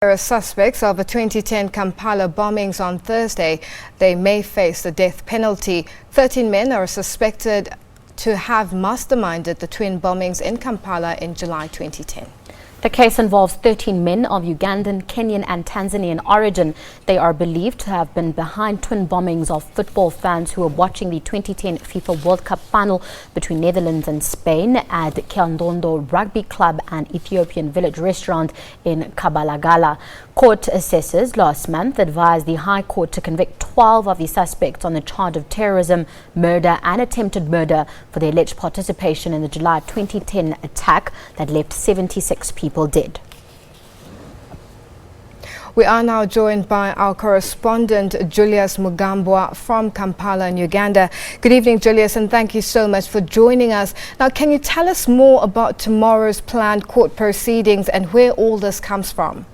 Suspects of the 2010 Kampala bombings on Thursday, they may face the death penalty. 13 men are suspected to have masterminded the twin bombings in Kampala in July 2010. The case involves 13 men of Ugandan, Kenyan and Tanzanian origin. They are believed to have been behind twin bombings of football fans who were watching the 2010 FIFA World Cup final between Netherlands and Spain at Kyandondo Rugby Club and Ethiopian Village Restaurant in Kabalagala. Court assessors last month advised the High Court to convict 12 of the suspects on the charge of terrorism, murder and attempted murder for their alleged participation in the July 2010 attack that left 76 people dead. We are now joined by our correspondent Julius Mugambwa from Kampala in Uganda. Good evening, Julius, and thank you so much for joining us. Now, can you tell us more about tomorrow's planned court proceedings and where all this comes from?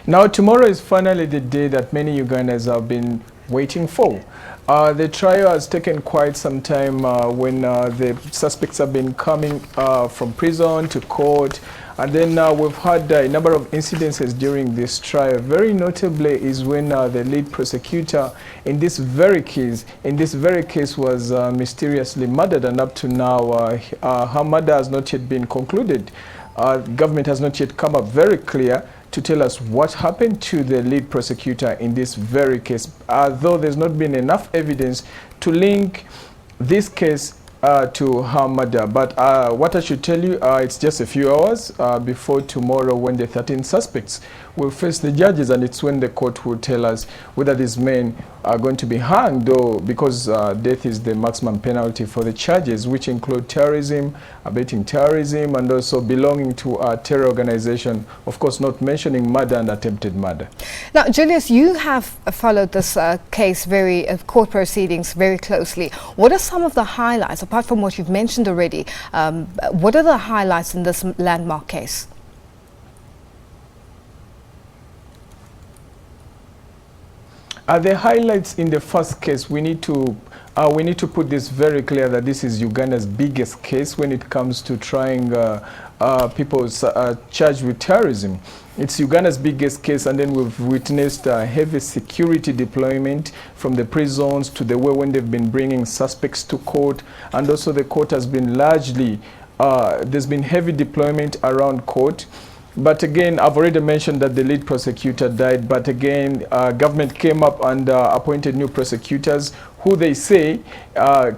Now, tomorrow is finally the day that many Ugandans have been waiting for. The trial has taken quite some time when the suspects have been coming from prison to court, and then we've had a number of incidences during this trial. Very notably is when the lead prosecutor in this very case was mysteriously murdered, and up to now her murder has not yet been concluded. Government has not yet come up very clear to tell us what happened to the lead prosecutor in this very case, though there's not been enough evidence to link this case to her murder. But what I should tell you, it's just a few hours before tomorrow when the 13 suspects will face the judges, and it's when the court will tell us whether these men are going to be hanged, or because death is the maximum penalty for the charges, which include terrorism, abetting terrorism, and also belonging to a terror organization, of course not mentioning murder and attempted murder. Now, Julius, you have followed this case, court proceedings very closely. What are some of the highlights, apart from what you've mentioned already? What are the highlights in this landmark case? The highlights in the first case, we need to put this very clear that this is Uganda's biggest case when it comes to trying people charged with terrorism. It's Uganda's biggest case, and then we've witnessed heavy security deployment from the prisons to the way when they've been bringing suspects to court, and also the court has been largely, there's been heavy deployment around court. But again, I've already mentioned that the lead prosecutor died, but again, government came up and appointed new prosecutors who they say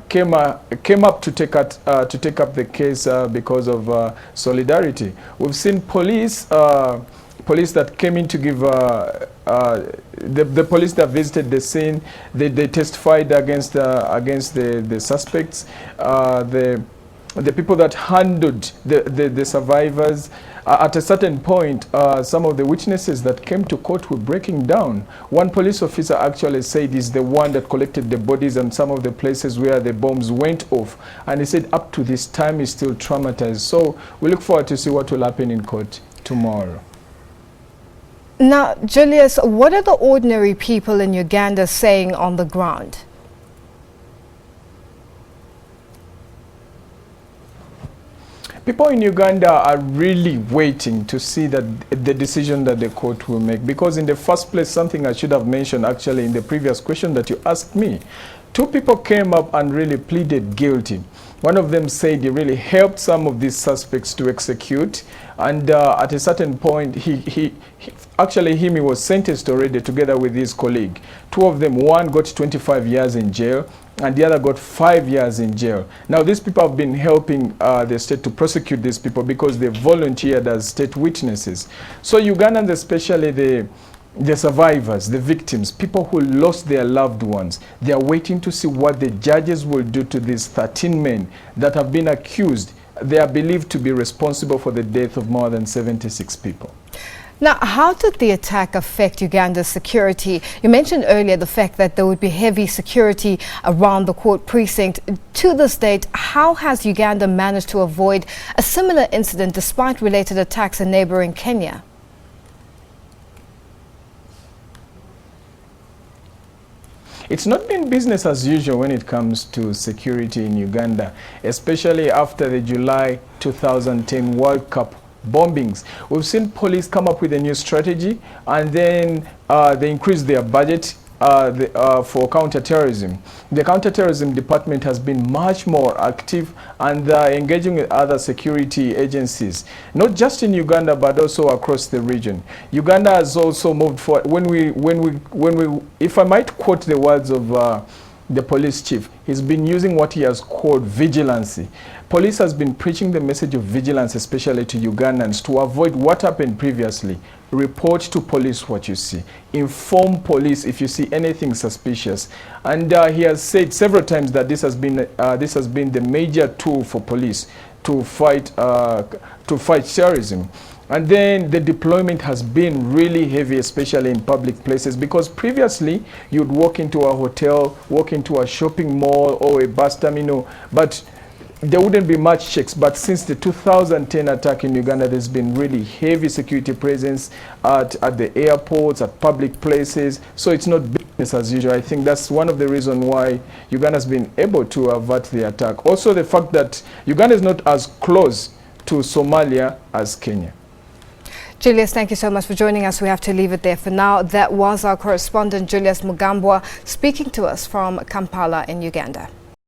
came up to take up the case because of solidarity. We've seen police that came in to give the police that visited the scene. They testified against the suspects. The people that handled the survivors. At a certain point, some of the witnesses that came to court were breaking down. One police officer actually said he's the one that collected the bodies and some of the places where the bombs went off. And he said up to this time he's still traumatized. So we look forward to see what will happen in court tomorrow. Now, Julius, what are the ordinary people in Uganda saying on the ground? People in Uganda are really waiting to see that the decision that the court will make, because in the first place, something I should have mentioned actually in the previous question that you asked me, two people came up and really pleaded guilty. One of them said he really helped some of these suspects to execute, and at a certain point he was sentenced already together with his colleague. Two of them, one got 25 years in jail and the other got 5 years in jail. Now, these people have been helping the state to prosecute these people because they volunteered as state witnesses. So Ugandans, especially the survivors, the victims, people who lost their loved ones, they are waiting to see what the judges will do to these 13 men that have been accused. They are believed to be responsible for the death of more than 76 people. Now, how did the attack affect Uganda's security? You mentioned earlier the fact that there would be heavy security around the court precinct. To this date, how has Uganda managed to avoid a similar incident despite related attacks in neighboring Kenya? It's not been business as usual when it comes to security in Uganda, especially after the July 2010 World Cup bombings. We've seen police come up with a new strategy, and then they increased their budget for counterterrorism. The counterterrorism department has been much more active and engaging with other security agencies, not just in Uganda but also across the region. Uganda has also moved forward. If I might quote the words of the police chief, he's been using what he has called vigilancy. Police has been preaching the message of vigilance, especially to Ugandans, to avoid what happened previously. Report to police what you see. Inform police if you see anything suspicious. And he has said several times that this has been the major tool for police to fight terrorism. And then the deployment has been really heavy, especially in public places, because previously you'd walk into a hotel, walk into a shopping mall or a bus terminal, but there wouldn't be much checks. But since the 2010 attack in Uganda, there's been really heavy security presence at the airports, at public places. So it's not business as usual. I think that's one of the reasons why Uganda has been able to avert the attack. Also, the fact that Uganda is not as close to Somalia as Kenya. Julius, thank you so much for joining us. We have to leave it there for now. That was our correspondent, Julius Mugambwa, speaking to us from Kampala in Uganda.